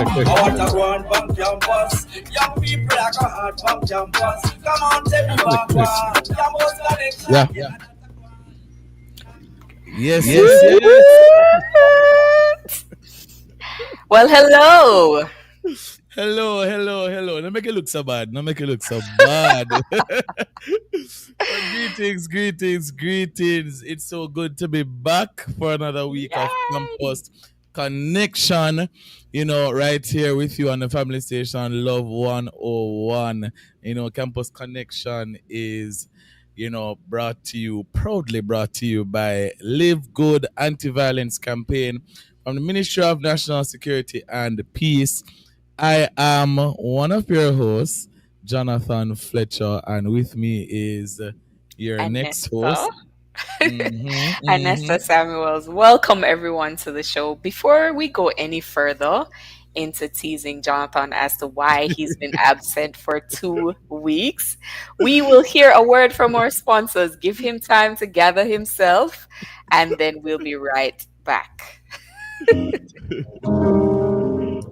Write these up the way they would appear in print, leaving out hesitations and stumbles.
I want to go on from campus. Young people are going on from campus. Come on, tell me back one. Campus connection. Yeah. Yes. Well, hello. Hello. Don't make it look so bad. Greetings. It's so good to be back for another week of Campus Connection. Right here with you on the family station, Love 101. Campus Connection is, proudly brought to you by Live Good Anti-Violence Campaign from the Ministry of National Security and Peace. I am one of your hosts, Jonathan Fletcher, and with me is your next host, Anessa Samuels. Welcome everyone to the show. Before we go any further into teasing Jonathan as to why he's been absent for 2 weeks, we will hear a word from our sponsors. Give him time to gather himself, and then we'll be right back.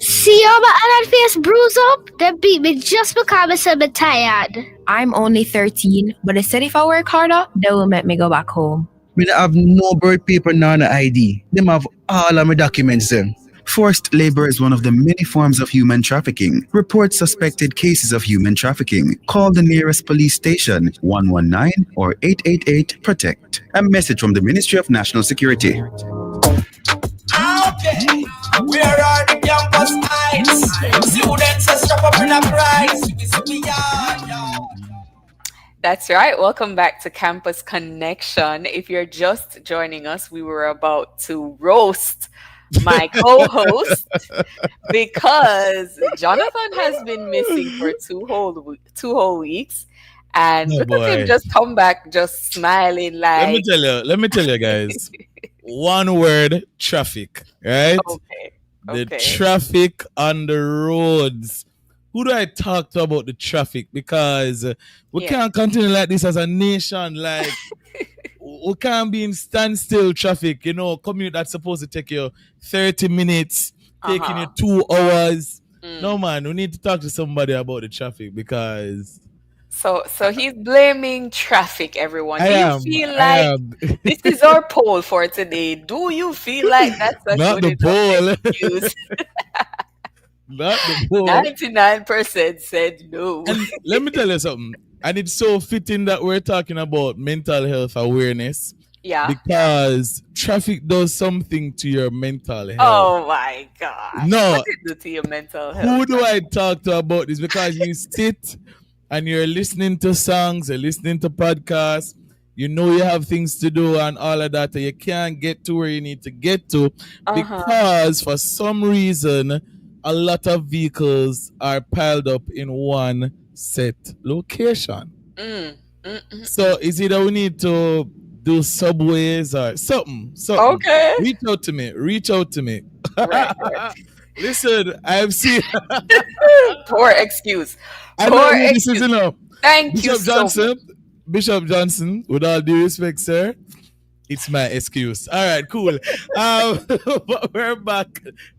See all my adult face bruise up? They beat me just because I said I'm tired. I'm only 13, but they said if I work harder, they will make me go back home. We don't have no birth paper nor no ID. Them have all of my documents then. Forced labor is one of the many forms of human trafficking. Report suspected cases of human trafficking. Call the nearest police station, 119 or 888-PROTECT. A message from the Ministry of National Security. Okay, where are the campus nights? Students are strapped up in a prize. That's right. Welcome back to Campus Connection. If you're just joining us, we were about to roast my co-host because Jonathan has been missing for two whole weeks. And look at him just come back, just smiling like. Let me tell you guys. One word: traffic. Right? Okay. The traffic on the roads. Who do I talk to about the traffic? Because we can't continue like this as a nation. Like we can't be in standstill traffic. Commute that's supposed to take you 30 minutes, taking you 2 hours. No man, we need to talk to somebody about the traffic because. So he's blaming traffic, everyone. Do you feel like this is our poll for today? Do you feel like that's a not good the poll? excuse? Not the poll. 99% said no. And let me tell you something. And it's so fitting that we're talking about mental health awareness. Yeah. Because traffic does something to your mental health. Oh my God. No. What did it do to your mental health? Who do I talk to about this? Because you sit and you're listening to songs, you're listening to podcasts, you have things to do and all of that, and you can't get to where you need to get to because for some reason, a lot of vehicles are piled up in one set location. So is either we need to do subways or something. Okay. Reach out to me. Right. Listen, I've seen Poor excuse. This is enough. Thank you so much. Bishop Johnson, with all due respect, sir, it's my excuse. All right, cool. But we're back.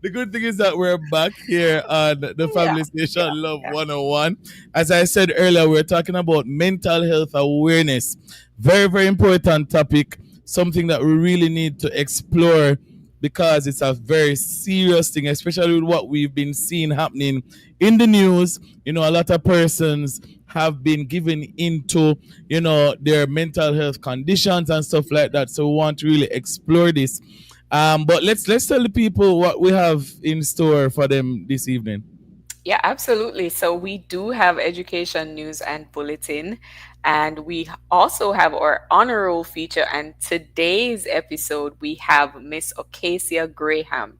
The good thing is that we're back here on the family station, Love 101. As I said earlier, we're talking about mental health awareness. Very, very important topic. Something that we really need to explore because it's a very serious thing, especially with what we've been seeing happening in the news. A lot of persons have been given into, their mental health conditions and stuff like that. So we want to really explore this. But let's tell the people what we have in store for them this evening. Yeah, absolutely. So we do have education news and bulletin, and we also have our honor roll feature. And today's episode, we have Miss Acacia Graham,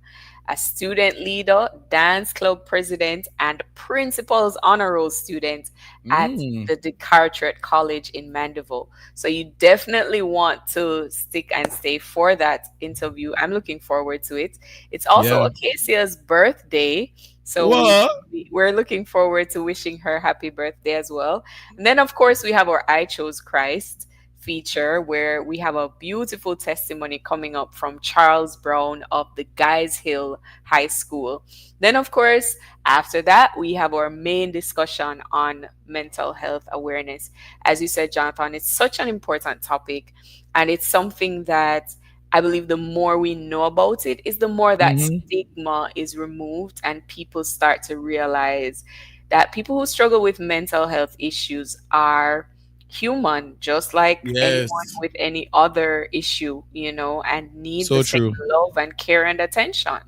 a student leader, dance club president, and principal's honor roll student at the DeCarteret College in Mandeville. So you definitely want to stick and stay for that interview. I'm looking forward to it. It's also Acacia's birthday. So we're looking forward to wishing her happy birthday as well. And then, of course, we have our I Chose Christ feature where we have a beautiful testimony coming up from Charles Brown of the Guys Hill High School. Then, of course, after that, we have our main discussion on mental health awareness. As you said, Jonathan, it's such an important topic, and it's something that I believe the more we know about it is the more that stigma is removed and people start to realize that people who struggle with mental health issues are human, just like anyone Yes. with any other issue, and need So the same true. love and care and attention.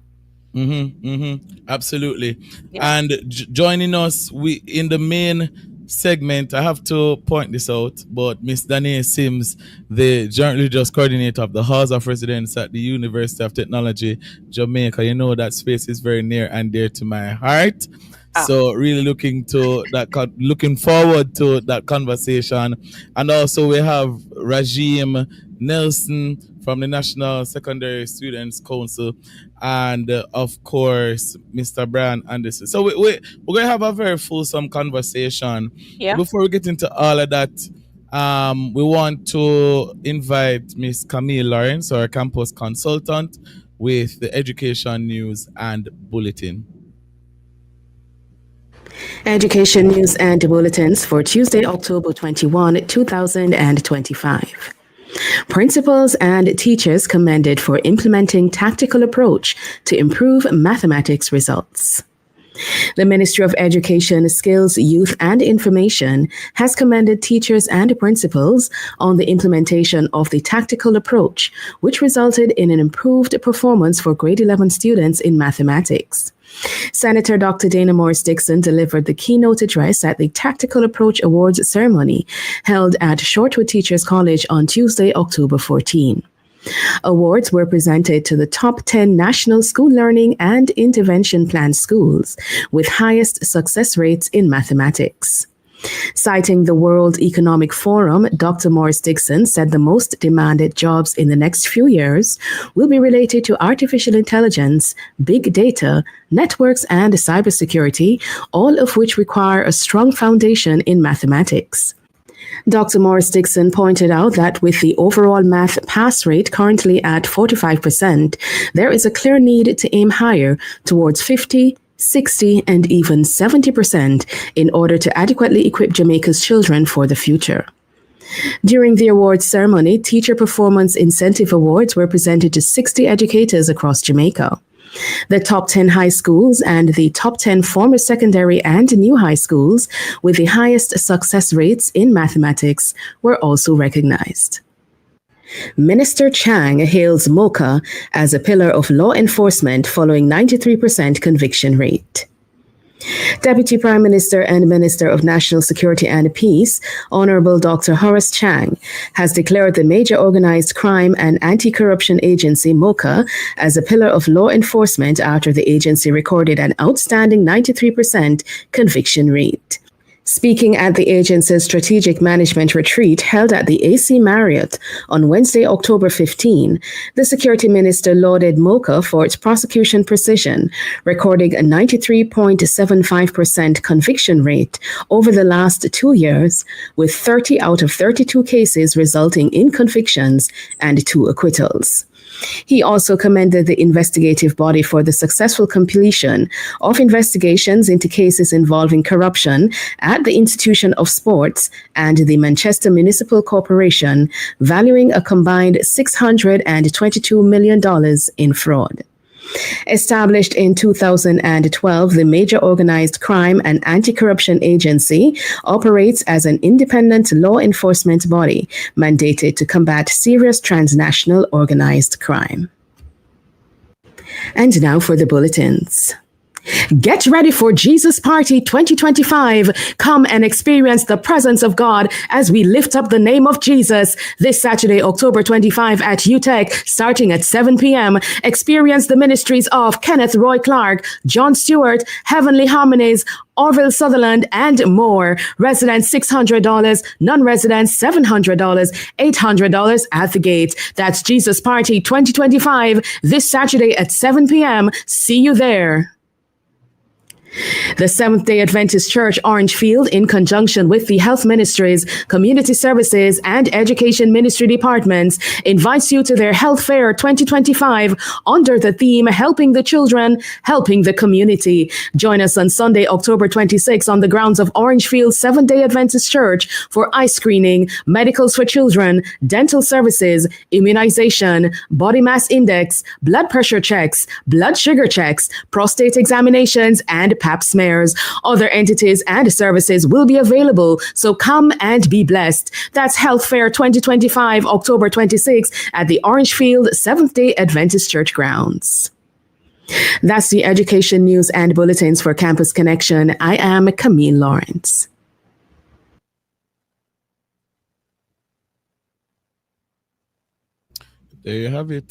Absolutely. Yeah. And joining us, we in the main segment, I have to point this out, but Miss Danae Sims, the joint religious coordinator of the House of Residence at the University of Technology, Jamaica. You know that space is very near and dear to my heart. So really looking forward to that conversation. And also we have Rajim Nelson from the National Secondary Students Council, and of course Mr. Brian Anderson. So we're gonna have a very fulsome conversation. Yeah. Before we get into all of that, we want to invite Miss Camille Lawrence, our campus consultant, with the education news and bulletin. Education news and bulletins for Tuesday, October 21, 2025. Principals and teachers commended for implementing tactical approach to improve mathematics results. The Ministry of Education, Skills, Youth and Information has commended teachers and principals on the implementation of the tactical approach, which resulted in an improved performance for grade 11 students in mathematics. Senator Dr. Dana Morris Dixon delivered the keynote address at the Tactical Approach Awards ceremony held at Shortwood Teachers College on Tuesday, October 14. Awards were presented to the top 10 national school learning and intervention plan schools with highest success rates in mathematics. Citing the World Economic Forum, Dr. Morris Dixon said the most demanded jobs in the next few years will be related to artificial intelligence, big data, networks, and cybersecurity, all of which require a strong foundation in mathematics. Dr. Morris Dixon pointed out that with the overall math pass rate currently at 45%, there is a clear need to aim higher towards 50, 60, and even 70% in order to adequately equip Jamaica's children for the future. During the awards ceremony, Teacher Performance Incentive Awards were presented to 60 educators across Jamaica. The top 10 high schools and the top 10 former secondary and new high schools with the highest success rates in mathematics were also recognized. Minister Chang hails MOCA as a pillar of law enforcement following 93% conviction rate. Deputy Prime Minister and Minister of National Security and Peace, Honorable Dr. Horace Chang, has declared the Major Organized Crime and Anti-Corruption Agency, MOCA, as a pillar of law enforcement after the agency recorded an outstanding 93% conviction rate. Speaking at the agency's strategic management retreat held at the AC Marriott on Wednesday, October 15, the security minister lauded MOCA for its prosecution precision, recording a 93.75% conviction rate over the last 2 years, with 30 out of 32 cases resulting in convictions and 2 acquittals. He also commended the investigative body for the successful completion of investigations into cases involving corruption at the Institution of Sports and the Manchester Municipal Corporation, valuing a combined $622 million in fraud. Established in 2012, the Major Organized Crime and Anti-Corruption Agency operates as an independent law enforcement body mandated to combat serious transnational organized crime. And now for the bulletins. Get ready for Jesus Party 2025. Come and experience the presence of God as we lift up the name of Jesus this Saturday, October 25 at UTEC, starting at 7 p.m. Experience the ministries of Kenneth Roy Clark, John Stewart, Heavenly Harmonies, Orville Sutherland, and more. Residents $600, non-residents $700, $800 at the gate. That's Jesus Party 2025 this Saturday at 7 p.m. See you there. The Seventh-day Adventist Church Orangefield, in conjunction with the Health Ministries, Community Services, and Education Ministry departments, invites you to their Health Fair 2025 under the theme Helping the Children, Helping the Community. Join us on Sunday, October 26 on the grounds of Orangefield Seventh-day Adventist Church for eye screening, medicals for children, dental services, immunization, body mass index, blood pressure checks, blood sugar checks, prostate examinations, and pap smears. Other entities and services will be available, so come and be blessed. That's Health Fair 2025, October 26 at the Orangefield Seventh-day Adventist Church grounds. That's the education news and bulletins for Campus Connection. I am Camille Lawrence. There you have it.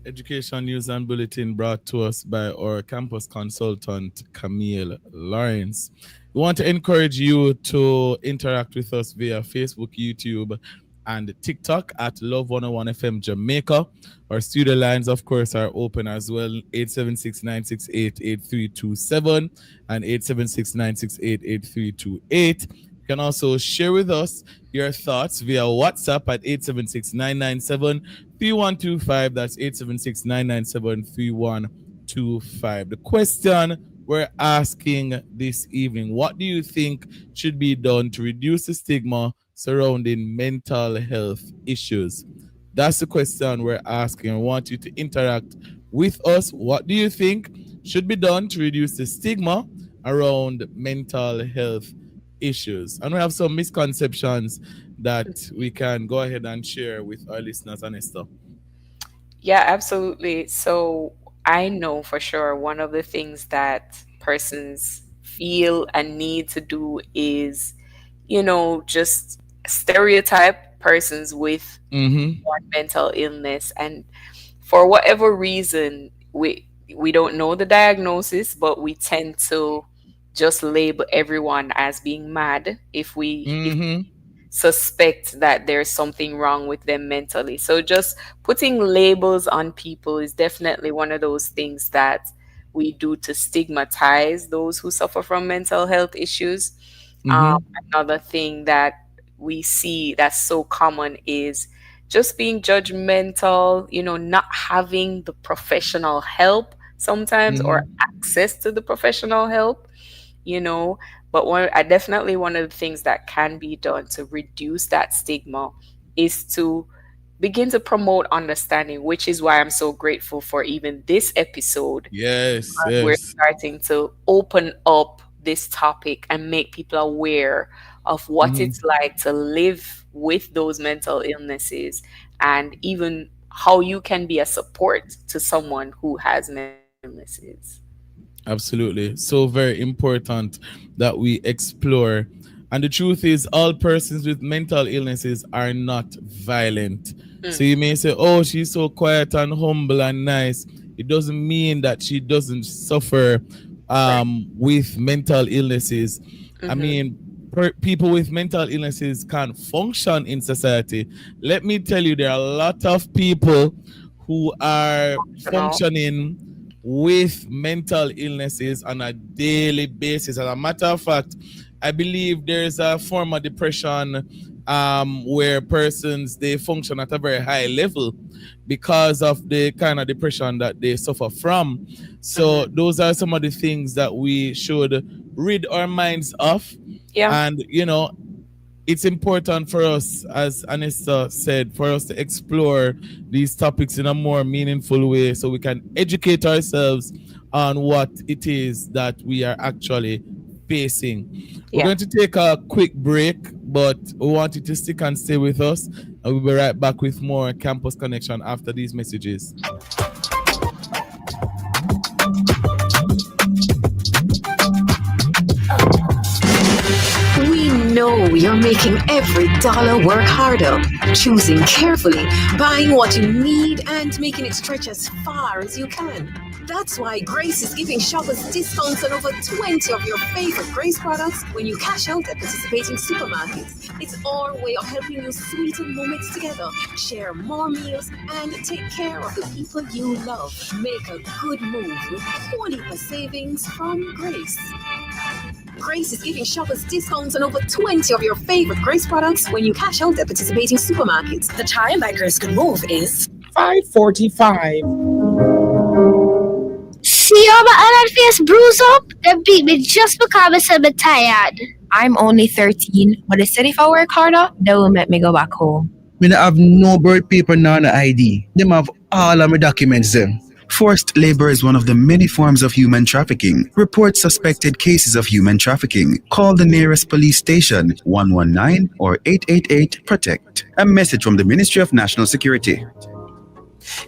Education news and bulletin brought to us by our campus consultant, Camille Lawrence. We want to encourage you to interact with us via Facebook, YouTube, and TikTok at Love 101 FM Jamaica. Our studio lines, of course, are open as well, 876-968-8327 and 876-968-8328. You can also share with us your thoughts via WhatsApp at 876-997-3125. That's 876-997-3125. The question we're asking this evening, what do you think should be done to reduce the stigma surrounding mental health issues? That's the question we're asking. I want you to interact with us. What do you think should be done to reduce the stigma around mental health issues? And we have some misconceptions that we can go ahead and share with our listeners, Anesta. Yeah, absolutely. So I know for sure one of the things that persons feel and need to do is, just stereotype persons with one mental illness. And for whatever reason, we don't know the diagnosis, but we tend to just label everyone as being mad if we suspect that there's something wrong with them mentally. So just putting labels on people is definitely one of those things that we do to stigmatize those who suffer from mental health issues. Another thing that we see that's so common is just being judgmental, not having the professional help sometimes or access to the professional help. But one of the things that can be done to reduce that stigma is to begin to promote understanding, which is why I'm so grateful for even this episode. Yes. We're starting to open up this topic and make people aware of what it's like to live with those mental illnesses, and even how you can be a support to someone who has mental illnesses. Absolutely. So very important that we explore. And the truth is, all persons with mental illnesses are not violent. So you may say, oh, she's so quiet and humble and nice. It doesn't mean that she doesn't suffer with mental illnesses. I mean, people with mental illnesses can't function in society. Let me tell you, there are a lot of people who are functioning with mental illnesses on a daily basis. As a matter of fact, I believe there's a form of depression where persons, they function at a very high level because of the kind of depression that they suffer from. So those are some of the things that we should rid our minds of. And it's important for us, as Anesta said, for us to explore these topics in a more meaningful way so we can educate ourselves on what it is that we are actually facing. We're going to take a quick break, but we want you to stick and stay with us, and we'll be right back with more Campus Connection after these messages. We know you're making every dollar work harder, choosing carefully, buying what you need, and making it stretch as far as you can. That's why Grace is giving shoppers discounts on over 20 of your favorite Grace products when you cash out at participating supermarkets. It's our way of helping you sweeten moments together, share more meals, and take care of the people you love. Make a good move with 20% savings from Grace. Grace is giving shoppers discounts on over 20 of your favorite Grace products when you cash out at participating supermarkets. The time that Grace could move is 5:45. See all my other face bruise up? They beat me just because I said I'm tired. I'm only 13, but they said if I work harder, they will make me go back home. Me not have no birth paper nor no ID. Them have all of my documents them. Forced labor is one of the many forms of human trafficking. Report suspected cases of human trafficking. Call the nearest police station 119 or 888 PROTECT. A message from the Ministry of National Security.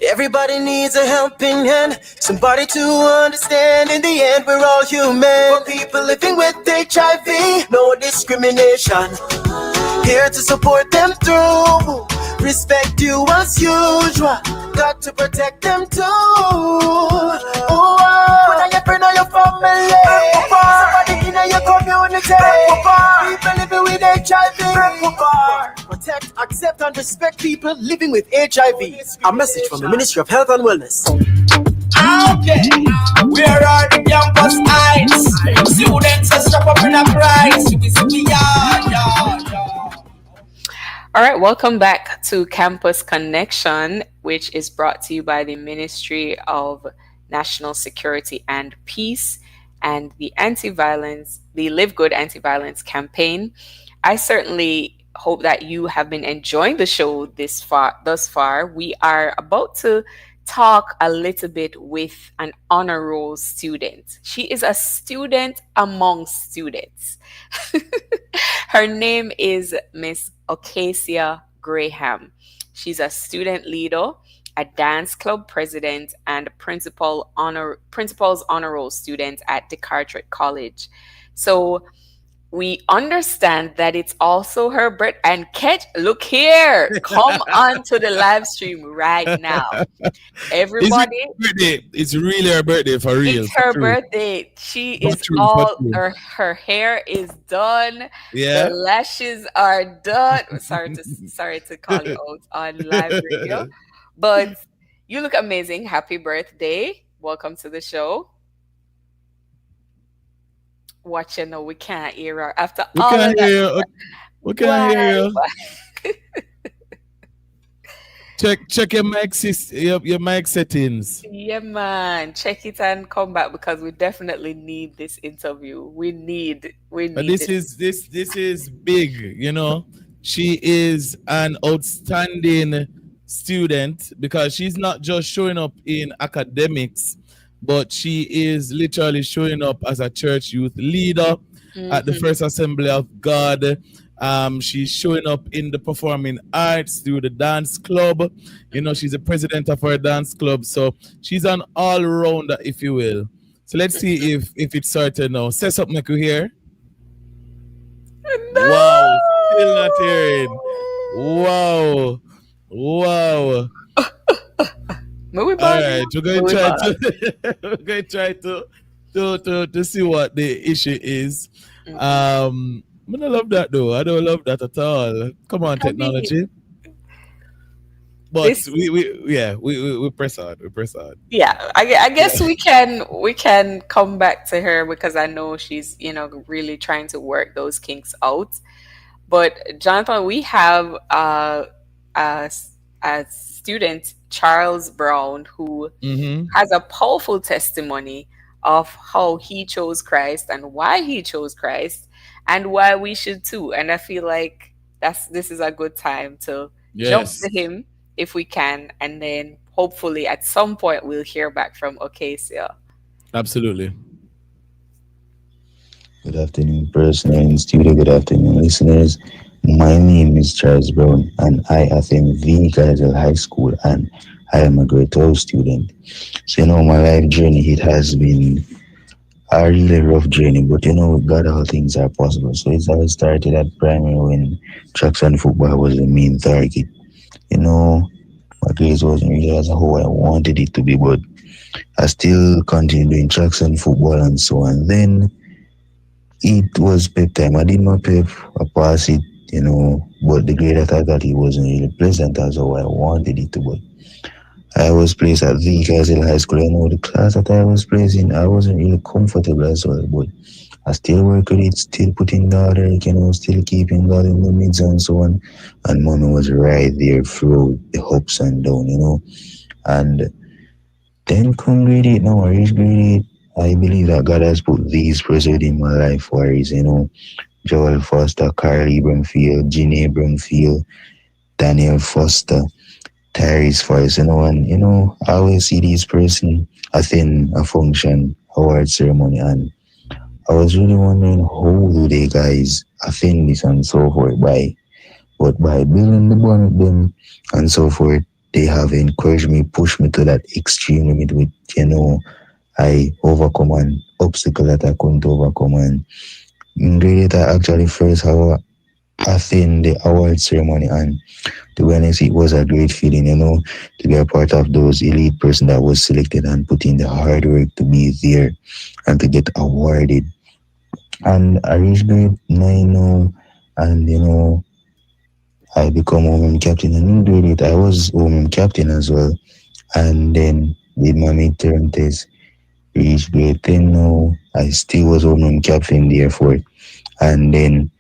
Everybody needs a helping hand, somebody to understand. In the end, we're all human. For people living with HIV, no discrimination. Here to support them through. Respect you as usual. Got to protect them too. Oh, when your friend or your family, somebody in your community, people living with HIV. Protect, accept, and respect people living with HIV. A message from the Ministry of Health and Wellness. Okay, where are the campus eyes? Students are strap up in a price. All right, welcome back to Campus Connection, which is brought to you by the Ministry of National Security and Peace and the Live Good Anti-Violence Campaign. I certainly hope that you have been enjoying the show thus far. We are about to talk a little bit with an honor roll student. She is a student among students. Her name is Miss Okesia Graham. She's a student leader, a dance club president, and a principal's honor roll student at De Carteret College. So we understand that it's also her birthday. And Ket, look here, come on to the live stream right now. Everybody, it's really her birthday for real. It's her birthday. She is all her hair is done. Yeah, the lashes are done. Sorry to call you out on live radio, but you look amazing. Happy birthday! Welcome to the show. Watch you know we can't hear her after we all can't of that. hear you. We can't hear you. Check your mic settings. Yeah, man. Check it and come back because we definitely need this interview. We need But this is big, you know. She is an outstanding student because she's not just showing up in academics, but she is literally showing up as a church youth leader at the First Assembly of God. She's showing up in the performing arts through the dance club. You know, she's the president of our dance club. So she's an all-rounder, if you will. So let's see if it's certain now. Say something like you hear. No! Wow, still not hearing. Wow. All right, we're going to try to see what the issue is. I don't love that though. I don't love that at all. Come on, technology. But we press on. We press on. Yeah, I guess we can come back to her because I know she's really trying to work those kinks out. But Jonathan, we have a student, Charles Brown, who has a powerful testimony of how he chose Christ and why he chose Christ and why we should too. And I feel like this is a good time to jump to him if we can, and then hopefully at some point we'll hear back from Okesia. Absolutely. Good afternoon, person in studio. Good afternoon, listeners. My name is Charles Brown, and I attend V. Gardel High School, and I am a grade 12 student. So, my life journey, it has been a really rough journey, but, with God, all things are possible. So, it all started at primary when tracks and football was the main target. My grades wasn't really as how I wanted it to be, but I still continued doing tracks and football and so on. Then it was pep time. I did my pep, I passed it, but the grade that I got, it wasn't really pleasant as how I wanted it to be. I was placed at the Kaiser High School. I know the class that I was placed in, I wasn't really comfortable as well, but I still work with it, still putting God, still keeping God in the midst and so on. And mommy was right there through the ups and downs. And then come grade 8 now, I reached grade 8. I believe that God has put these persons in my life for a reason. Joel Foster, Carly Brumfield, Ginny Brumfield, Daniel Foster, Tyrese Forrest, and I always see these person attend a function, award ceremony, and I was really wondering how do they guys attend this and so forth but by building the bond with them and so forth, they have encouraged me, pushed me to that extreme limit with, I overcome an obstacle that I couldn't overcome. And in grade 8, I actually first attend the award ceremony, and to be honest, it was a great feeling, to be a part of those elite person that was selected and put in the hard work to be there and to get awarded. And I reached grade 9 now, and I become women captain. And in grade 8, I was women captain as well. And then did my midterm test. Reached grade 10 now, I still was women captain there for it. And then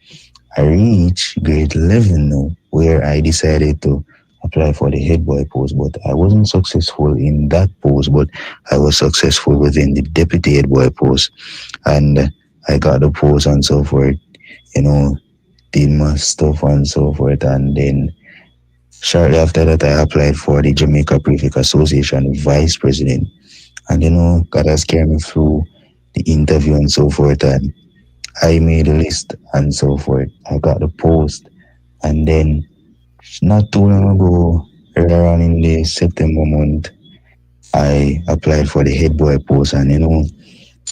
I reached grade 11 now, where I decided to apply for the head boy post, but I wasn't successful in that post, but I was successful within the deputy head boy post. And I got the post and so forth, did my stuff and so forth. And then shortly after that, I applied for the Jamaica Prefect Association vice president. And, God has carried me through the interview and so forth. And I made a list and so forth. I got the post. And then not too long ago, earlier on in the September month, I applied for the head boy post. And,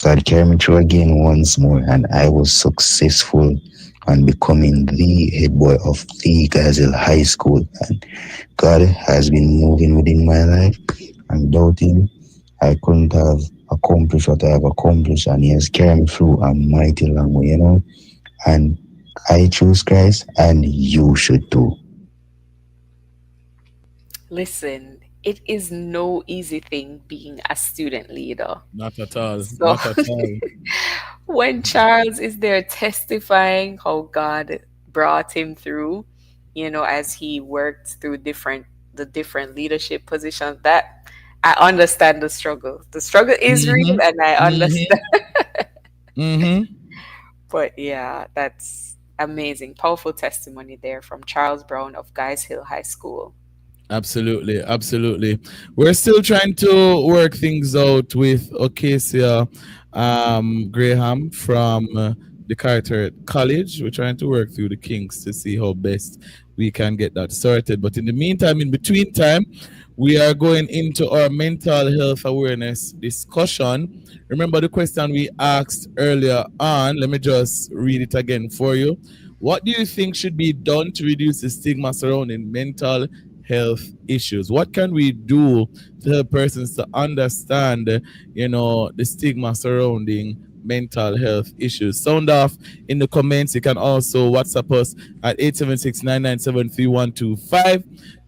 God carried me through again once more. And I was successful on becoming the head boy of the Gazelle High School. And God has been moving within my life. And without Him, I couldn't have accomplished what I have accomplished. And He has carried me through a mighty long way, And I choose Christ, and you should too. Listen, it is no easy thing being a student leader. Not at all. So Not at all. when Charles is there testifying how God brought him through, as he worked through the different leadership positions, that I understand the struggle. The struggle is real, and I understand. But yeah, that's amazing. Powerful testimony there from Charles Brown of Guys Hill High School. Absolutely, absolutely. We're still trying to work things out with Ocasia Graham from the Carteret College. We're trying to work through the kinks to see how best we can get that sorted. But in the meantime, in between time, we are going into our mental health awareness discussion. Remember the question we asked earlier on. Let me just read it again for you. What do you think should be done to reduce the stigma surrounding mental health issues? What can we do to help persons to understand, the stigma surrounding mental health issues? Sound off in the comments. You can also WhatsApp us at 876-997-3125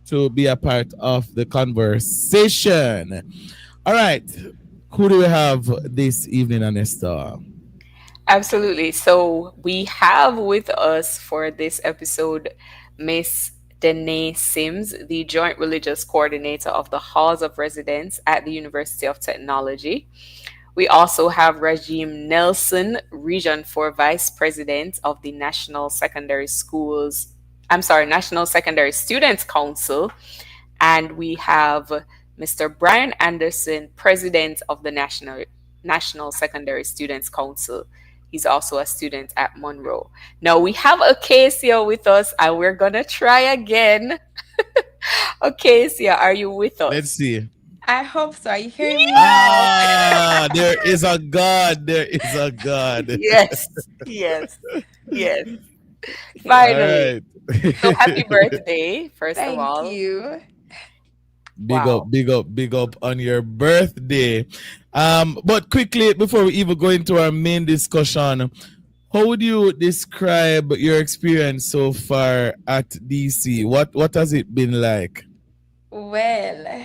to be a part of the conversation. All right. Who do we have this evening, Anesta? Absolutely. So we have with us for this episode Miss Danae Sims, the Joint Religious Coordinator of the Halls of Residence at the University of Technology. We also have Rajim Nelson, Region 4 Vice President of the National Secondary Students Council. And we have Mr. Brian Anderson, President of the National Secondary Students Council. He's also a student at Monroe. Now we have Acacia with us, and we're going to try again. Acacia, are you with us? Let's see. I hope so. Are you hearing me? There is a God. There is a God. Yes. Finally. All right. So happy birthday, first of all. Thank you. Big up, Wow. big up, big up on your birthday. But quickly, before we even go into our main discussion, how would you describe your experience so far at DC? What has it been like? Well,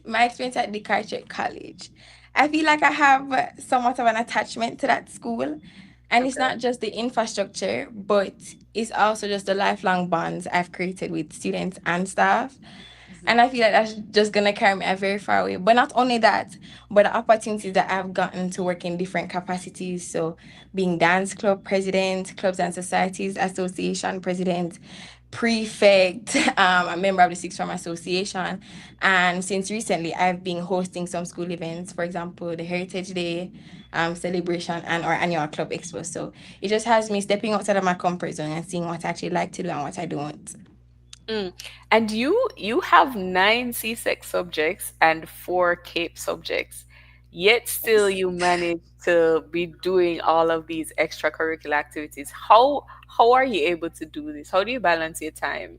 my experience at DeKalb College, I feel like I have somewhat of an attachment to that school. And it's Okay. not just the infrastructure, but it's also just the lifelong bonds I've created with students and staff. And I feel like that's just gonna carry me a very far away. But not only that, but the opportunities that I've gotten to work in different capacities. So being dance club president, clubs and societies association president, prefect, a member of the Sixth Form Association. And since recently I've been hosting some school events, for example, the Heritage Day celebration and our annual club expo. So it just has me stepping outside of my comfort zone and seeing what I actually like to do and what I don't. Mm. And you have 9 CSEC subjects and 4 CAPE subjects, yet still you manage to be doing all of these extracurricular activities. How are you able to do this? How do you balance your time?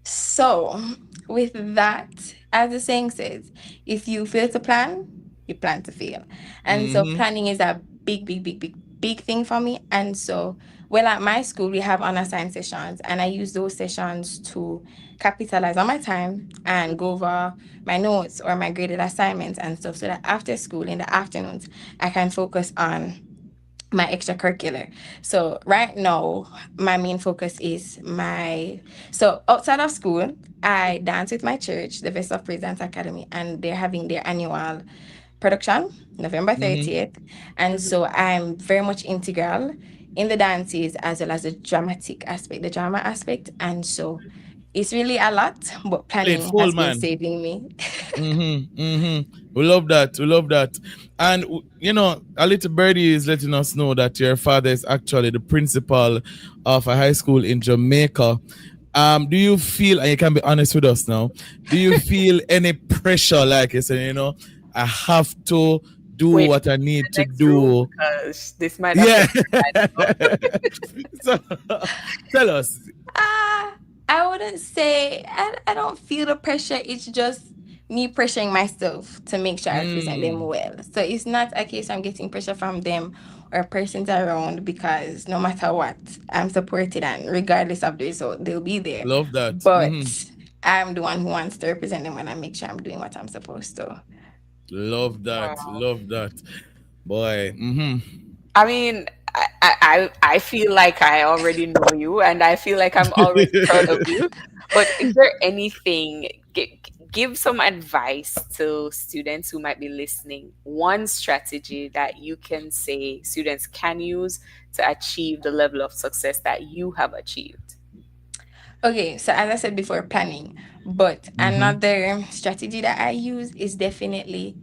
So, with that, as the saying says, if you fail to plan, you plan to fail. And so, Mm-hmm. planning is a big thing for me. And so, well, at my school, we have unassigned sessions, and I use those sessions to capitalize on my time and go over my notes or my graded assignments and stuff so that after school in the afternoons, I can focus on my extracurricular. So right now, my main focus is so outside of school, I dance with my church, the Vest of Praise Dance Academy, and they're having their annual production November Mm-hmm. 30th. And so I'm very much integral in the dances as well as the dramatic aspect, the drama aspect. And so it's really a lot, but Played planning full, has been man. saving me. Mm-hmm. Mm-hmm. We love that. We love that. And you know, a little birdie is letting us know that your father is actually the principal of a high school in Jamaica. Do you feel, and you can be honest with us now, do you feel any pressure, like you said, I have to do Wait, what I need the to next rule do? because this might Yeah. affect your So tell us. I wouldn't say I don't feel the pressure. It's just me pressuring myself to make sure I present them Mm, well. So it's not a case I'm getting pressure from them or persons around because no matter what, I'm supported and regardless of the result, they'll be there. love that. But I'm the one who wants to represent them and I make sure I'm doing what I'm supposed to. Love that. Wow. Love that. Boy. I mean, I feel like I already know you, and I feel like I'm already proud of you. But is there anything, give some advice to students who might be listening? One strategy that you can say students can use to achieve the level of success that you have achieved. Okay, so as I said before, planning. But another strategy that I use is definitely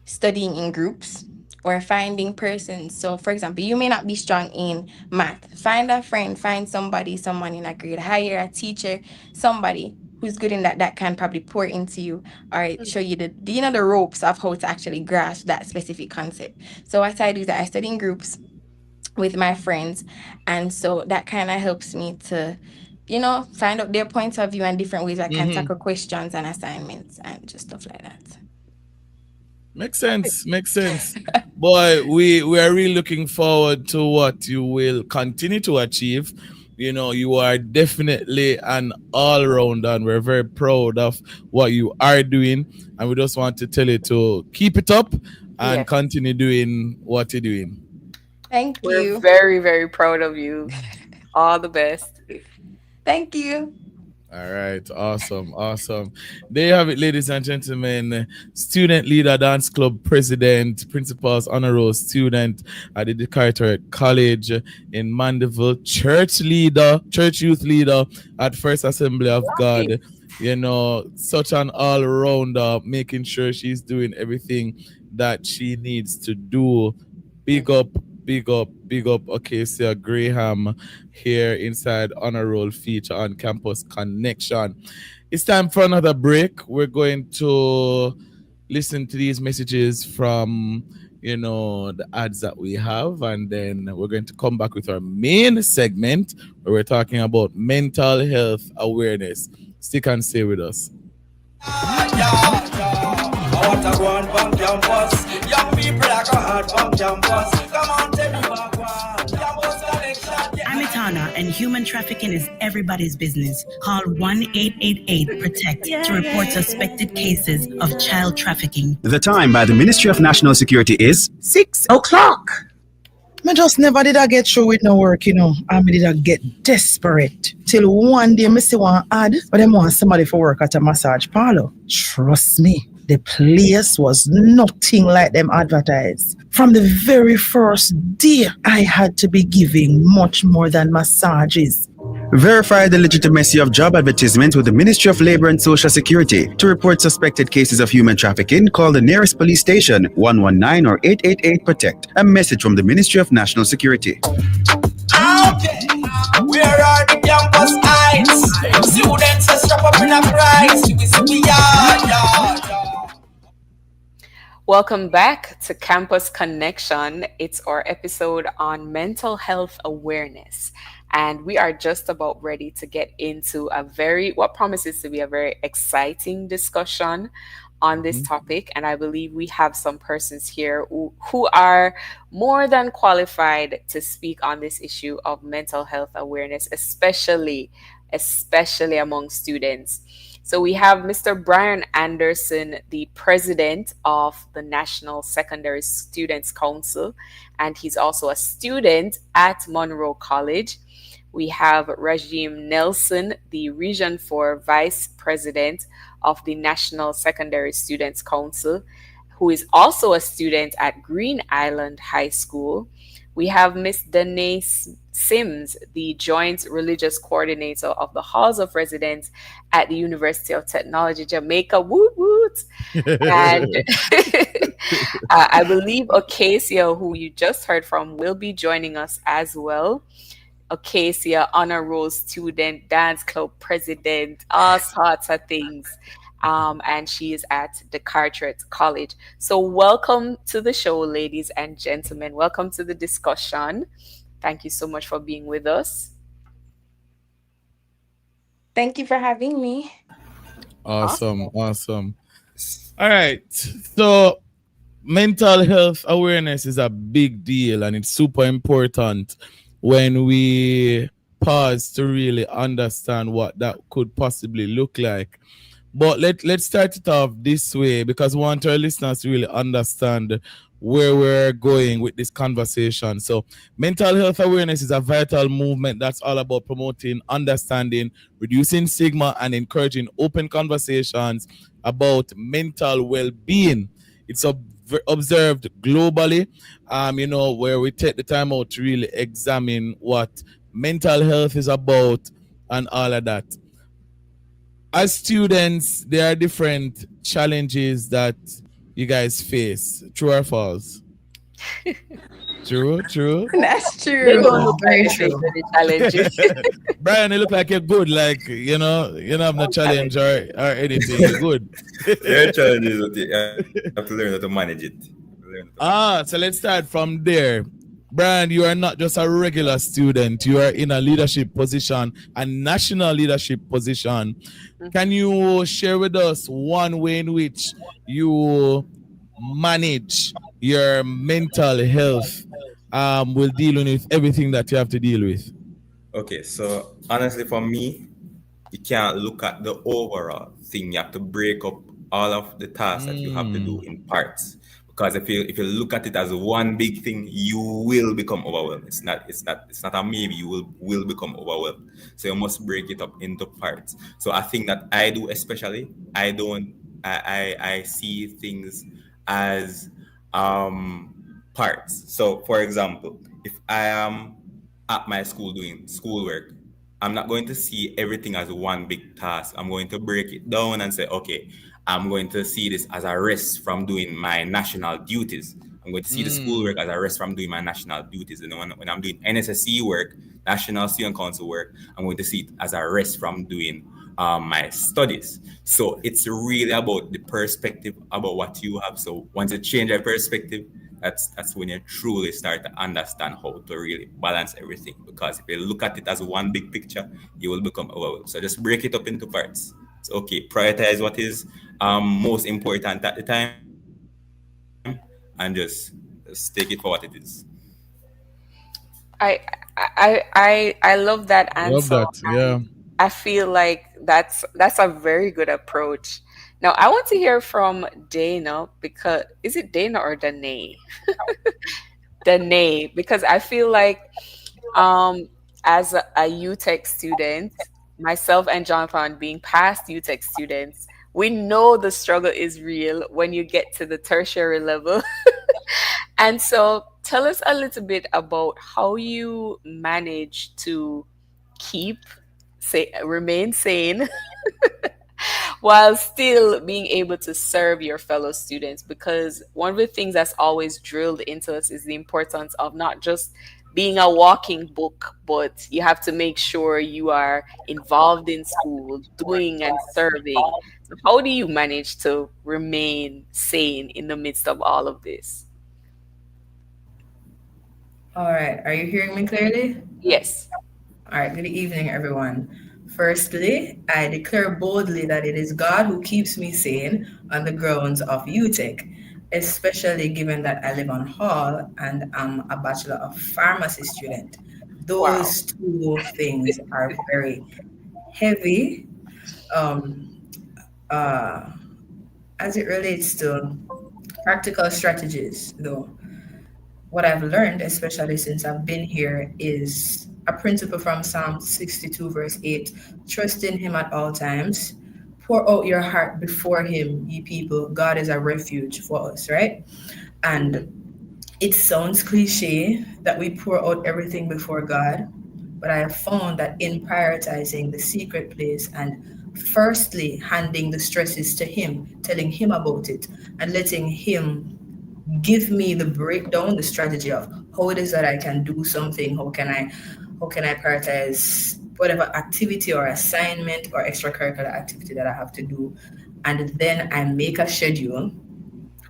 studying in groups or finding persons. So, for example, you may not be strong in math. Find a friend, find somebody, someone in a grade higher, a teacher, somebody who's good in that can probably pour into you or show you the ropes of how to actually grasp that specific concept. So what I do is that I study in groups with my friends, and so that kind of helps me to find out their points of view and different ways I can tackle questions and assignments and just stuff like that. Makes sense. Makes sense. Boy, we are really looking forward to what you will continue to achieve. You are definitely an all rounder, and we're very proud of what you are doing. And we just want to tell you to keep it up and Yes, continue doing what you're doing. Thank we're you. very, very proud of you. All the best. Thank you. All right, awesome, awesome. There you have it, ladies and gentlemen. Student leader, dance club president, principal's honor roll student at the DeKalb College in Mandeville, church youth leader at First Assembly of Right. God. Such an all rounder, making sure she's doing everything that she needs to do. Big up, big up, big up, Acacia Graham here inside Honor Roll feature on Campus Connection. It's time for another break. We're going to listen to these messages from the ads that we have, and then we're going to come back with our main segment where we're talking about mental health awareness. Stick and stay with us. I want to go on from campus. Young people like a hard from campus. Come on, tell me what one. Campus connection. Amitana and human trafficking is everybody's business. Call 1-888-PROTECT to report suspected cases of child trafficking. The time by the Ministry of National Security is 6 o'clock. Me just never did I get through with no work, and me did I get desperate. Till one day me see one ad, but them want somebody for work at a massage parlor. Trust me, the place was nothing like them advertised. From the very first day, I had to be giving much more than massages. verify the legitimacy of job advertisements with the Ministry of Labor and Social Security. To report suspected cases of human trafficking, call the nearest police station 119 or 888-PROTECT. A message from the Ministry of National Security. Okay, where are the campus heights? Students are strapped up in a price. Welcome back to Campus Connection. It's our episode on mental health awareness. And we are just about ready to get into what promises to be a very exciting discussion on this topic. And I believe we have some persons here who are more than qualified to speak on this issue of mental health awareness, especially among students. So we have Mr. Brian Anderson, the president of the National Secondary Students Council, and he's also a student at Monroe College. We have Rajim Nelson, the Region 4 Vice President of the National Secondary Students Council, who is also a student at Green Island High School. We have Miss Danae Sims, the Joint Religious Coordinator of the Halls of Residence at the University of Technology, Jamaica. Woot woot! And I believe Acacia, who you just heard from, will be joining us as well. Acacia, honor roll student, dance club president, all sorts of things. And she is at the Carteret College. So welcome to the show, ladies and gentlemen. Welcome to the discussion. Thank you so much for being with us. Thank you for having me. Awesome. All right. So mental health awareness is a big deal, and it's super important when we pause to really understand what that could possibly look like. But let's start it off this way, because we want our listeners to really understand where we're going with this conversation. So mental health awareness is a vital movement that's all about promoting understanding, reducing stigma, and encouraging open conversations about mental well-being. It's observed globally, where we take the time out to really examine what mental health is about and all of that. As students, there are different challenges that you guys face. True or false? True. That's true. They don't look very big with the challenges. Brian, you look like you're good. Like, you have no challenge or anything. You're good. Your challenge is that you have to learn how to manage it. So let's start from there. Brian, you are not just a regular student. You are in a leadership position, a national leadership position. Can you share with us one way in which you manage your mental health with dealing with everything that you have to deal with? Okay, so honestly for me, you can't look at the overall thing. You have to break up all of the tasks that you have to do in parts. Because if you look at it as one big thing, you will become overwhelmed. It's not a maybe. You will become overwhelmed. So you must break it up into parts. So I think that I do, especially, I see things as parts. So for example, if I am at my school doing schoolwork, I'm not going to see everything as one big task. I'm going to break it down and say, okay, I'm going to see this as a rest from doing my national duties. I'm going to see the schoolwork as a rest from doing my national duties. And when I'm doing NSSC work, National Student Council work, I'm going to see it as a rest from doing my studies. So it's really about the perspective about what you have. So once you change your perspective, that's when you truly start to understand how to really balance everything. Because if you look at it as one big picture, you will become overwhelmed. So just break it up into parts. okay. Prioritize what is most important at the time, and just take it for what it is. I love that Love answer. that. Yeah. I feel like that's a very good approach. Now I want to hear from Dana, because is it Dana or Danae? Danae, because I feel like as a UTech student, myself and Jonathan being past UTech students, we know the struggle is real when you get to the tertiary level. And so tell us a little bit about how you manage to keep remain sane while still being able to serve your fellow students, because one of the things that's always drilled into us is the importance of not just being a walking book, but you have to make sure you are involved in school, doing and serving. So how do you manage to remain sane in the midst of all of this? All right, are you hearing me clearly? Yes. All right, good evening, everyone. Firstly, I declare boldly that it is God who keeps me sane on the grounds of UTech, especially given that I live on Hall and I'm a Bachelor of Pharmacy student. Wow. Those two things are very heavy um, uh, as it relates to practical strategies, though. What I've learned, especially since I've been here, is a principle from Psalm 62, verse 8: trust in him at all times. Pour out your heart before him, ye people. God is a refuge for us, right? And it sounds cliche that we pour out everything before God, but I have found that in prioritizing the secret place and firstly handing the stresses to him, telling him about it, and letting him give me the breakdown, the strategy of how it is that I can do something, how can I prioritize whatever activity or assignment or extracurricular activity that I have to do. And then I make a schedule,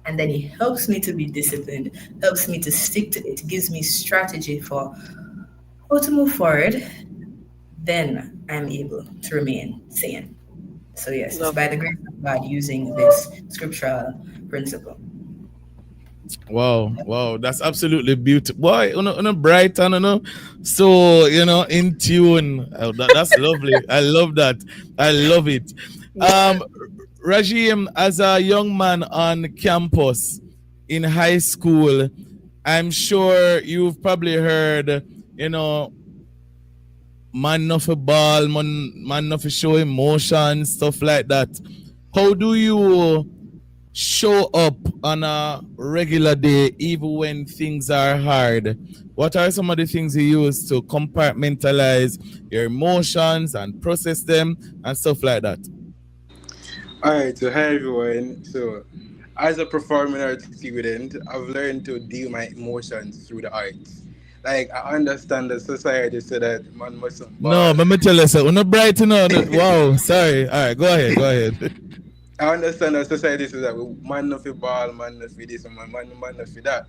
and then it helps me to be disciplined, helps me to stick to it, gives me strategy for how to move forward. Then I'm able to remain sane. So yes, it's by the grace of God using this scriptural principle. Wow, that's absolutely beautiful. Boy, on a bright and so in tune. Oh, that's lovely. I love that. I love it. Rajim, as a young man on campus in high school, I'm sure you've probably heard, man of a ball, man of a show emotion, stuff like that. How do you show up on a regular day even when things are hard? What are some of the things you use to compartmentalize your emotions and process them and stuff like that? All right, so hi everyone. So, as a performing arts student, I've learned to deal my emotions through the arts. Like I understand the society so that man mustn't. No, let me tell you, sir. Not bright, Wow, sorry. All right, go ahead. I understand that society says that man not for ball, man not for this, and man not for that.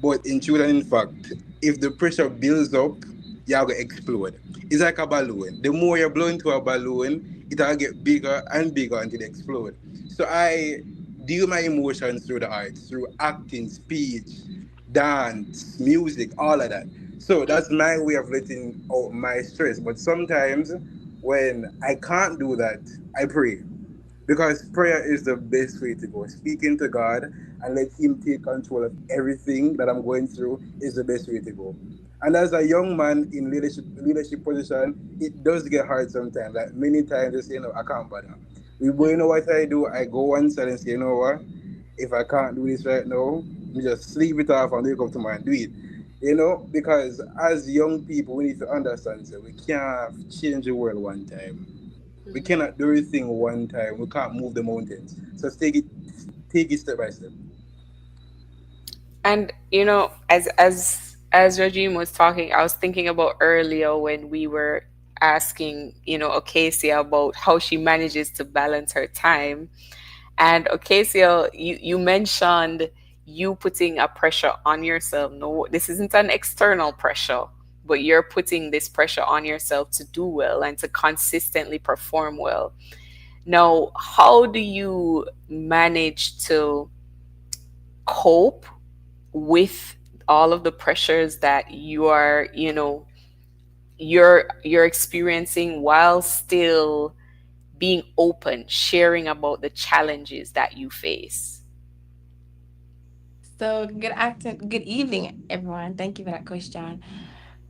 But in truth and in fact, if the pressure builds up, you're going to explode. It's like a balloon. The more you blow into a balloon, it'll get bigger and bigger until it explodes. So I deal my emotions through the arts, through acting, speech, dance, music, all of that. So that's my way of letting out my stress. But sometimes when I can't do that, I pray. Because prayer is the best way to go. Speaking to God and let him take control of everything that I'm going through is the best way to go. And as a young man in leadership position, it does get hard sometimes. Like many times I say, I can't bother. But you know what I do? I go one side and say, you know what? If I can't do this right now, we just sleep it off and wake up tomorrow and do it. Because as young people, we need to understand that we can't change the world one time. We cannot do everything one time. We can't move the mountains. So take it step by step. And as Regine was talking, I was thinking about earlier when we were asking, Acacia about how she manages to balance her time. And Acacia, you mentioned you putting a pressure on yourself. No, this isn't an external pressure, but you're putting this pressure on yourself to do well and to consistently perform well. Now, how do you manage to cope with all of the pressures that you are, you're experiencing while still being open, sharing about the challenges that you face? So good evening, everyone. Thank you for that question.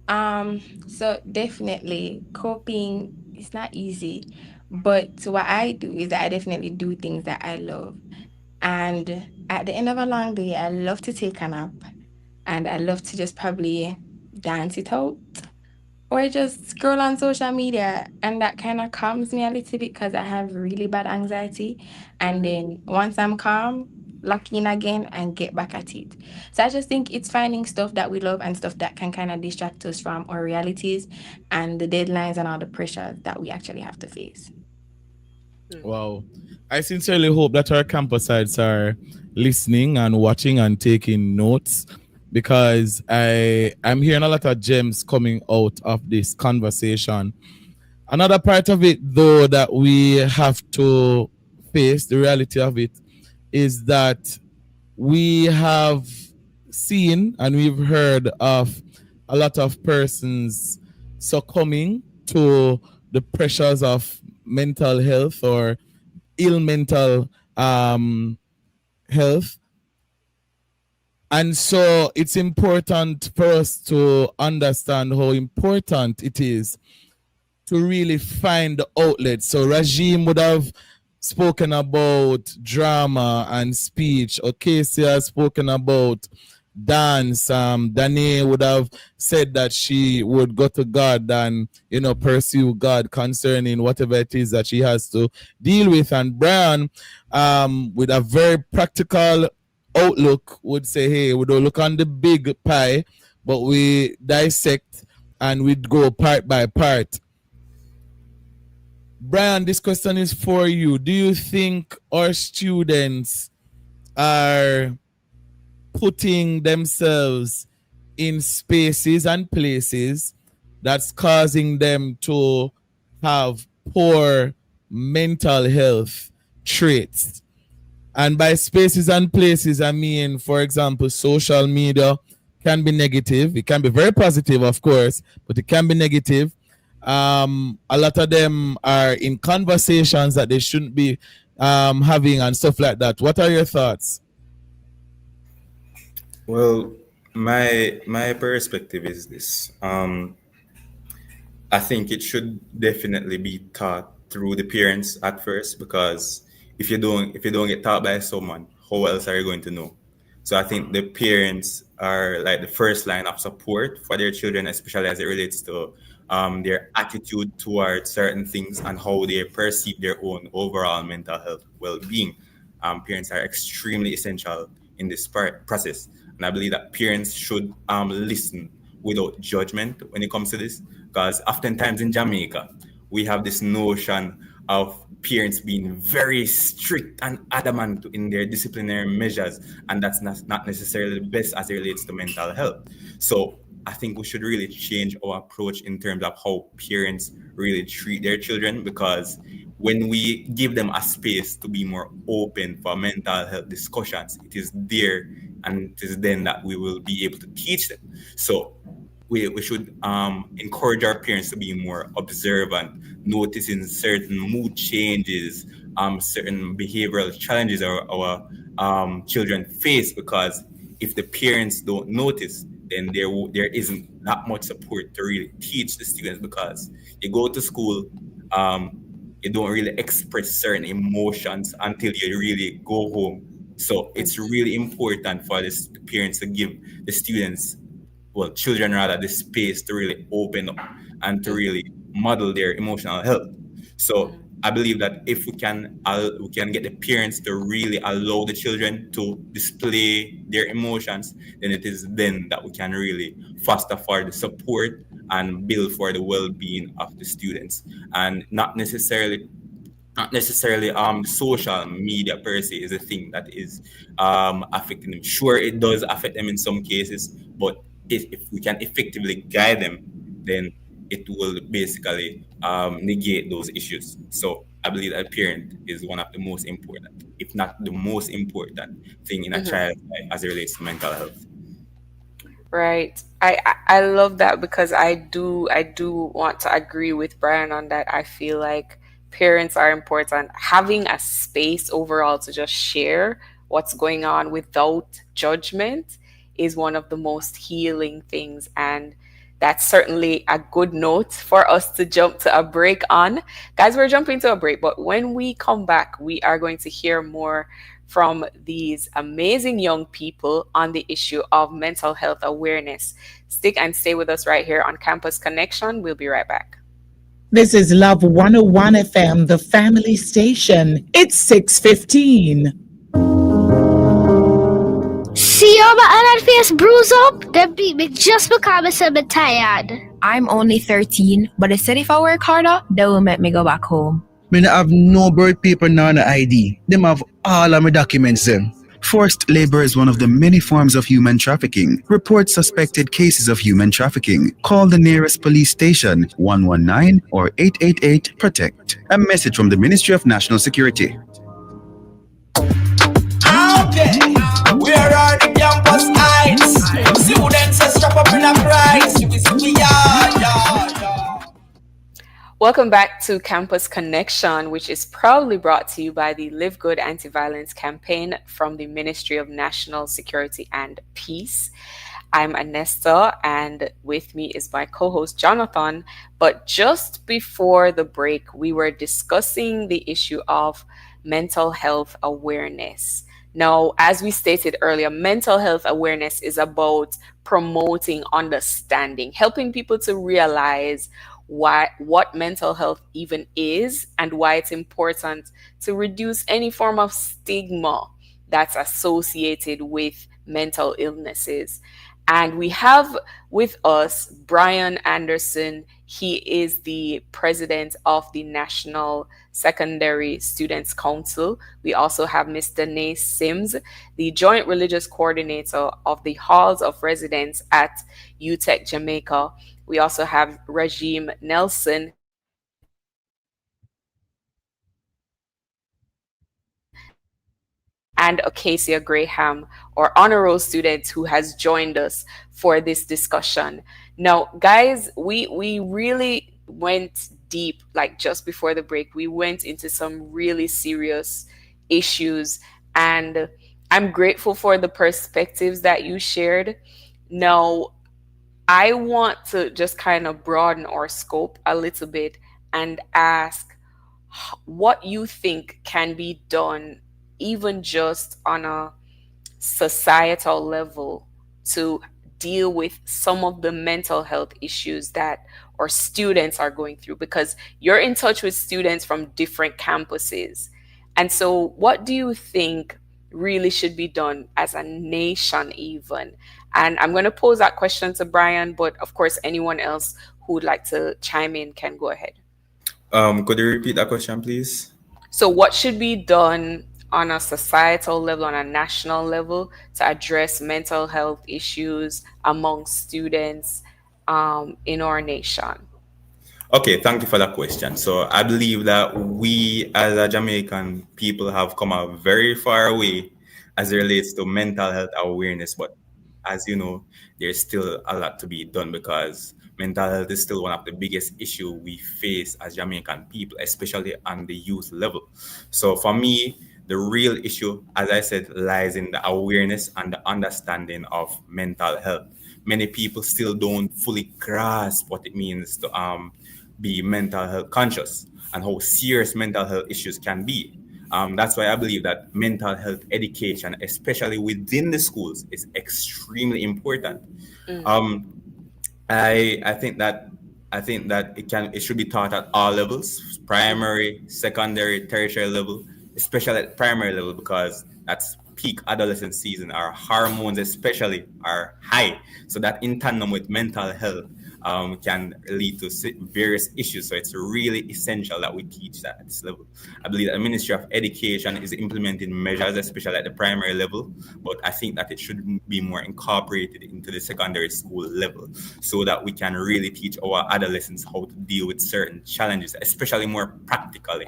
So definitely coping is not easy, but what I do is I definitely do things that I love. And at the end of a long day, I love to take a nap and I love to just probably dance it out or just scroll on social media. And that kind of calms me a little bit because I have really bad anxiety. And then once I'm calm, lock in again and get back at it. So I just think it's finding stuff that we love and stuff that can kind of distract us from our realities and the deadlines and all the pressure that we actually have to face. Wow. I sincerely hope that our campusites are listening and watching and taking notes, because I'm hearing a lot of gems coming out of this conversation. Another part of it, though, that we have to face, the reality of it, is that we have seen and we've heard of a lot of persons succumbing to the pressures of mental health or ill mental health. And so it's important for us to understand how important it is to really find the outlet. So Rajim would have spoken about drama and speech. Casey has spoken about dance. Danae would have said that she would go to God and, pursue God concerning whatever it is that she has to deal with. And Brian, with a very practical outlook, would say, hey, we don't look on the big pie, but we dissect and we go part by part. Brian, this question is for you. Do you think our students are putting themselves in spaces and places that's causing them to have poor mental health traits? And by spaces and places, I mean, for example, social media can be negative. It can be very positive, of course, but it can be negative. A lot of them are in conversations that they shouldn't be having and stuff like that. What are your thoughts? Well, my perspective is this. I think it should definitely be taught through the parents at first, because if you don't get taught by someone, how else are you going to know? So I think the parents are like the first line of support for their children, especially as it relates to their attitude towards certain things and how they perceive their own overall mental health well-being. Parents are extremely essential in this process, and I believe that parents should listen without judgment when it comes to this, because oftentimes in Jamaica we have this notion of parents being very strict and adamant in their disciplinary measures, and that's not necessarily the best as it relates to mental health. So I think we should really change our approach in terms of how parents really treat their children, because when we give them a space to be more open for mental health discussions, it is there and it is then that we will be able to teach them. So we should encourage our parents to be more observant, noticing certain mood changes, certain behavioral challenges our children face, because if the parents don't notice, then there isn't that much support to really teach the students, because you go to school, you don't really express certain emotions until you really go home. So it's really important for the parents to give the children rather, the space to really open up and to really model their emotional health. So I believe that if we can get the parents to really allow the children to display their emotions, then it is then that we can really foster for the support and build for the well-being of the students, and not necessarily social media per se is a thing that is affecting them. Sure, it does affect them in some cases, but if we can effectively guide them, then it will basically negate those issues. So I believe that a parent is one of the most important, if not the most important thing in a Mhm. child's life as it relates to mental health. Right. I love that because I do want to agree with Brian on that. I feel like parents are important. Having a space overall to just share what's going on without judgment is one of the most healing things. And that's certainly a good note for us to jump to a break on. Guys, we're jumping to a break, but when we come back, we are going to hear more from these amazing young people on the issue of mental health awareness. Stick and stay with us right here on Campus Connection. We'll be right back. This is Love 101 FM, the family station. It's 6:15. See all my other face bruise up? They beat me just because I said I'm tired. I'm only 13, but they said if I work harder, they will make me go back home. Me not have no birth paper nor no ID. Them have all of my documents them. Forced labor is one of the many forms of human trafficking. Report suspected cases of human trafficking. Call the nearest police station 119 or 888 PROTECT. A message from the Ministry of National Security. Okay, where are the campus heights? Students are strap up in a price. Welcome back to Campus Connection, which is proudly brought to you by the Live Good Anti-Violence Campaign from the Ministry of National Security and Peace. I'm Anesta, and with me is my co-host Jonathan. But just before the break, we were discussing the issue of mental health awareness. Now, as we stated earlier, mental health awareness is about promoting understanding, helping people to realize what mental health even is and why it's important to reduce any form of stigma that's associated with mental illnesses. And we have with us Brian Anderson. He is the president of the National Secondary Students Council. We also have Mr. Nay Sims, the joint religious coordinator of the Halls of Residence at UTech Jamaica. We also have Regime Nelson, and Acacia Graham, our honor roll student who has joined us for this discussion. Now, guys, we really went deep, like just before the break, we went into some really serious issues, and I'm grateful for the perspectives that you shared. Now, I want to just kind of broaden our scope a little bit and ask what you think can be done, even just on a societal level, to deal with some of the mental health issues that our students are going through, because you're in touch with students from different campuses. And so what do you think really should be done as a nation even? And I'm going to pose that question to Brian, but of course, anyone else who would like to chime in can go ahead. Could you repeat that question, please? So what should be done on a societal level, on a national level, to address mental health issues among students in our nation? Okay, thank you for that question. So I believe that we as a Jamaican people have come a very far way as it relates to mental health awareness. But as you know, there's still a lot to be done, because mental health is still one of the biggest issues we face as Jamaican people, especially on the youth level. So for me, the real issue, as I said, lies in the awareness and the understanding of mental health. Many people still don't fully grasp what it means to be mental health conscious and how serious mental health issues can be. That's why I believe that mental health education, especially within the schools, is extremely important. I think that it should be taught at all levels: primary, secondary, tertiary level, especially at primary level, because that's peak adolescent season. Our hormones especially are high, so that in tandem with mental health can lead to various issues. So it's really essential that we teach that at this level. I believe that the Ministry of Education is implementing measures, especially at the primary level, but I think that it should be more incorporated into the secondary school level, so that we can really teach our adolescents how to deal with certain challenges, especially more practically,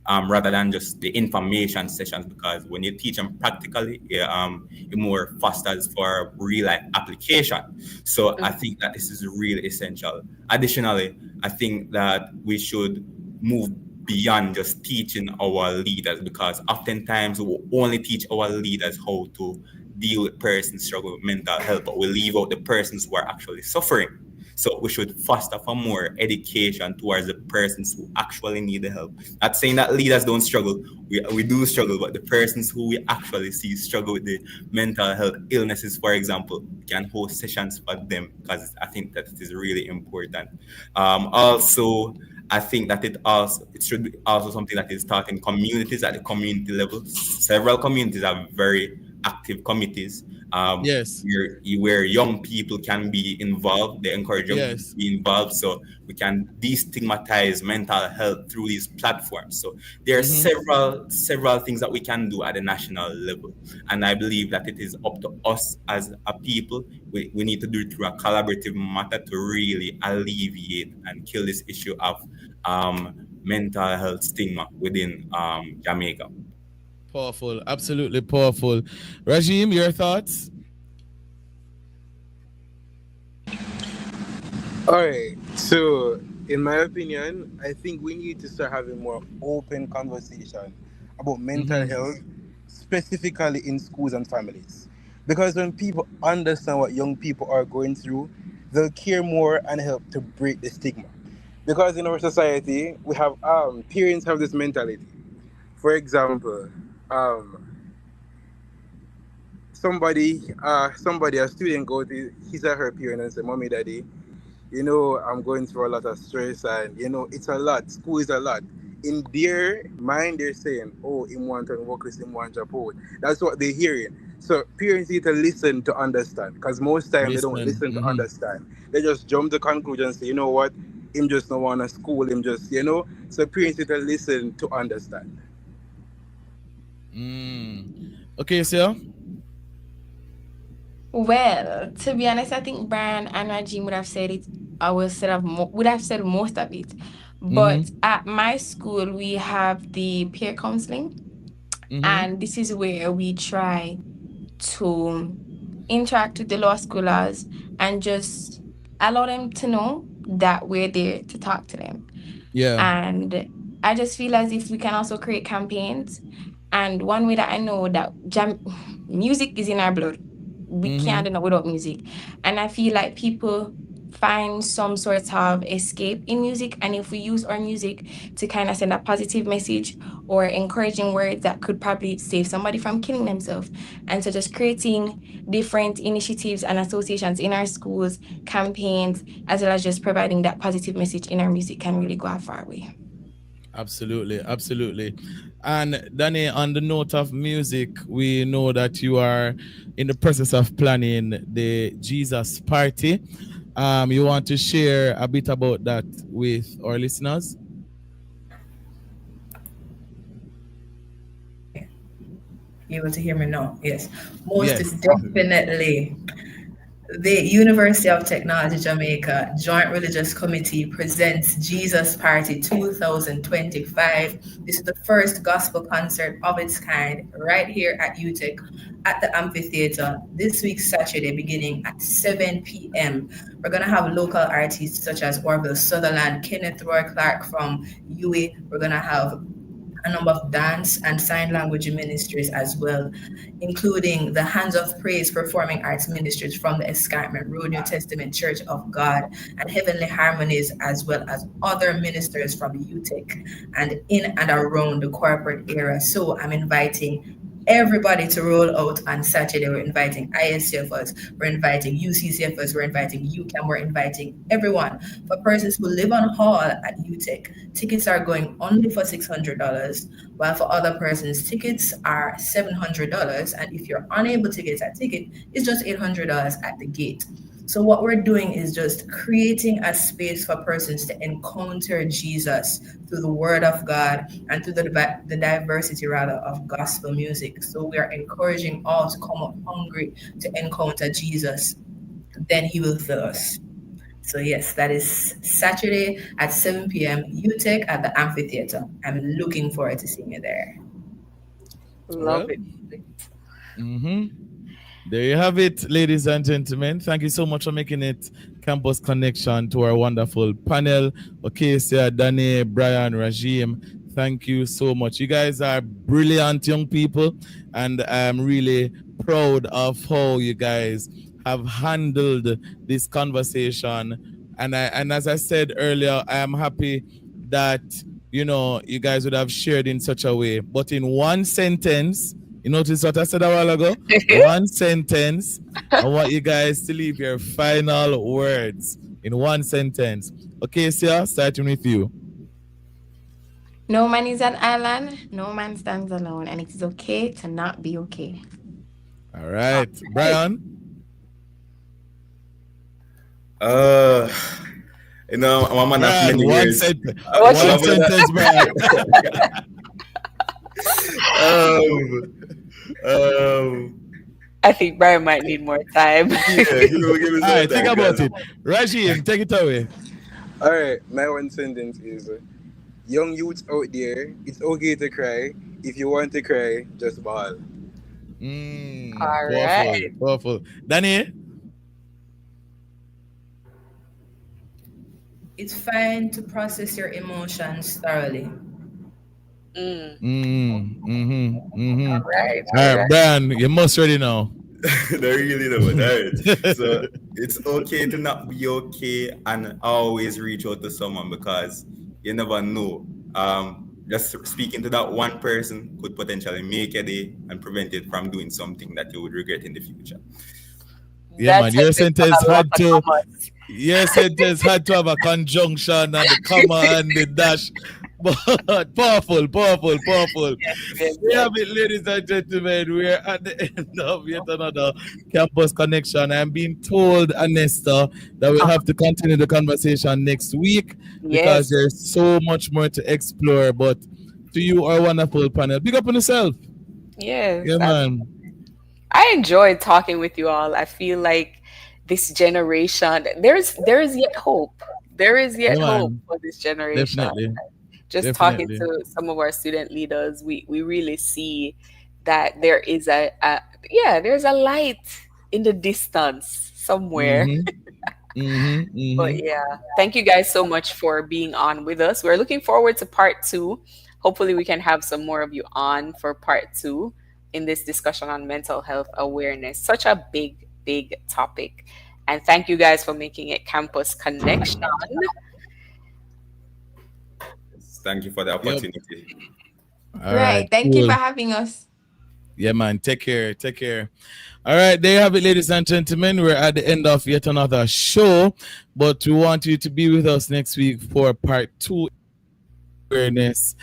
rather than just the information sessions. Because when you teach them practically, it more fosters for real life application. So I think that this is really essential. Additionally, I think that we should move beyond just teaching our leaders, because oftentimes we only teach our leaders how to deal with persons struggling with mental health, but we leave out the persons who are actually suffering. So we should foster for more education towards the persons who actually need the help. Not saying that leaders don't struggle, we do struggle, but the persons who we actually see struggle with the mental health illnesses, for example, can host sessions for them, because I think that it is really important. Also, I think that it should be also something that is taught in communities at the community level. Several communities have very active committees. Yes. Where young people can be involved. They encourage young people Yes. to be involved, so we can destigmatize mental health through these platforms. So there are several things that we can do at the national level, and I believe that it is up to us as a people. We need to do it through a collaborative matter to really alleviate and kill this issue of mental health stigma within Jamaica. Powerful, absolutely powerful. Rajim, your thoughts? All right. So, in my opinion, I think we need to start having more open conversation about mental health, specifically in schools and families. Because when people understand what young people are going through, they'll care more and help to break the stigma. Because in our society, we have parents have this mentality. For example, somebody, a student go to his or her parent and say, "Mommy, Daddy, I'm going through a lot of stress, and it's a lot. School is a lot." In their mind, they're saying, "Oh, him want to work with him want to support." That's what they're hearing. So parents need to listen to understand, because most time they don't listen to understand. They just jump to conclusion and say, "You know what? Him just don't want to school. Him just, So parents need to listen to understand. Okay, sir. Well, to be honest, I think Brian and Rajim would have said it. I would have said most of it. But at my school, we have the peer counseling, and this is where we try to interact with the law scholars and just allow them to know that we're there to talk to them. Yeah. And I just feel as if we can also create campaigns. And one way that I know that music is in our blood. We can't do it without music. And I feel like people find some sort of escape in music. And if we use our music to kind of send a positive message or encouraging words that could probably save somebody from killing themselves. And so just creating different initiatives and associations in our schools, campaigns, as well as just providing that positive message in our music can really go a far way. Absolutely, absolutely. And Danny, on the note of music, we know that you are in the process of planning the Jesus Party. You want to share a bit about that with our listeners? You able to hear me now? Yes. Most definitely. The University of Technology Jamaica Joint Religious Committee presents Jesus Party 2025. This is the first gospel concert of its kind right here at UTech at the amphitheater this week, Saturday, beginning at 7 p.m. We're going to have local artists such as Orville Sutherland, Kenneth Roy Clark from UA. We're going to have a number of dance and sign language ministries as well, including the Hands of Praise Performing Arts Ministries from the Escarpment Road New Testament Church of God and Heavenly Harmonies, as well as other ministers from UTech and in and around the corporate area. So I'm inviting everybody to roll out on Saturday. We're inviting ISCFers, we're inviting UCCFers, we're inviting UCAM, we're inviting everyone. For persons who live on Hall at UTech, tickets are going only for $600, while for other persons, tickets are $700. And if you're unable to get a ticket, it's just $800 at the gate. So what we're doing is just creating a space for persons to encounter Jesus through the word of God and through the diversity of gospel music. So we are encouraging all to come up hungry to encounter Jesus. Then he will fill us. So yes, that is Saturday at 7 p.m. UTech at the amphitheater. I'm looking forward to seeing you there. Love it. There you have it, ladies and gentlemen. Thank you so much for making it Campus Connection to our wonderful panel. Okesia, Danny, Brian, Rajim. Thank you so much. You guys are brilliant young people, and I'm really proud of how you guys have handled this conversation. And as I said earlier, I am happy that you guys would have shared in such a way. But in one sentence, you notice what I said a while ago? One sentence. I want you guys to leave your final words in one sentence. Okay, Sia, starting with you. No man is an island, no man stands alone, and it is okay to not be okay. All right. Brian? I'm a man of many words. One sentence, Brian. I think Brian might need more time. Give me All right, think about it. Rajim, take it away. All right, my one sentence is, young youths out there, it's okay to cry. If you want to cry, just bawl. All right. Powerful. Danny? It's fine to process your emotions thoroughly. All right, Brian, you must ready now. They really know. Right. So it's okay to not be okay, and always reach out to someone, because you never know. Just speaking to that one person could potentially make a day and prevent it from doing something that you would regret in the future. Yeah, man, your sentence had to have a conjunction and the comma and the dash. But powerful. Yes. We have it, ladies and gentlemen. We're at the end of yet another Campus Connection. I'm being told, Anesta, that we'll have to continue the conversation next week because there's so much more to explore. But to you, our wonderful panel, big up on yourself. Yeah, man. I enjoyed talking with you all. I feel like this generation, there is yet hope. There is yet hope for this generation. Definitely. Talking to some of our student leaders, we really see that there is there's a light in the distance somewhere. But thank you guys so much for being on with us. We're looking forward to part 2. Hopefully we can have some more of you on for part 2 in this discussion on mental health awareness. Such a big topic. And thank you guys for making it Campus Connection. Thank you for the opportunity. All right. Thank you for having us. Yeah, man. Take care. All right. There you have it, ladies and gentlemen. We're at the end of yet another show, but we want you to be with us next week for part 2 awareness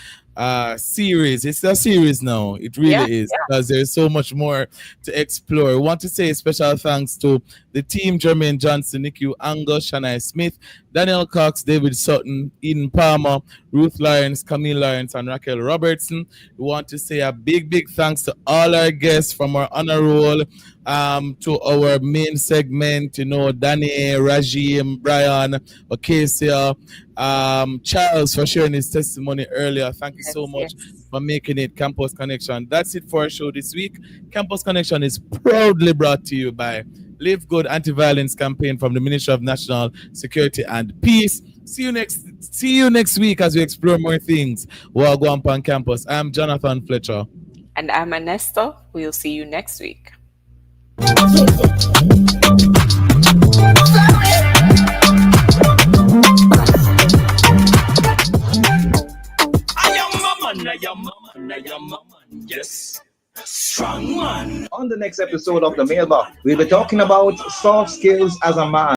series. It's a series now. It really is, because there's so much more to explore. I want to say special thanks to the team: Jermaine Johnson, Niku Angus, Shania Smith, Daniel Cox, David Sutton, Eden Palmer, Ruth Lawrence, Camille Lawrence, and Raquel Robertson. We want to say a big thanks to all our guests from our honor roll to our main segment, Danny, Rajim, Brian, Okesia, Charles for sharing his testimony earlier. Thank you so much for making it Campus Connection. That's it for our show this week. Campus Connection is proudly brought to you by Live Good Anti-Violence Campaign from the Ministry of National Security and Peace. See you next week as we explore more things while going on campus. I'm Jonathan Fletcher. And I'm Anesta. We'll see you next week. Yes. Strong man. On the next episode of The Mailbox, we'll be talking about soft skills as a man.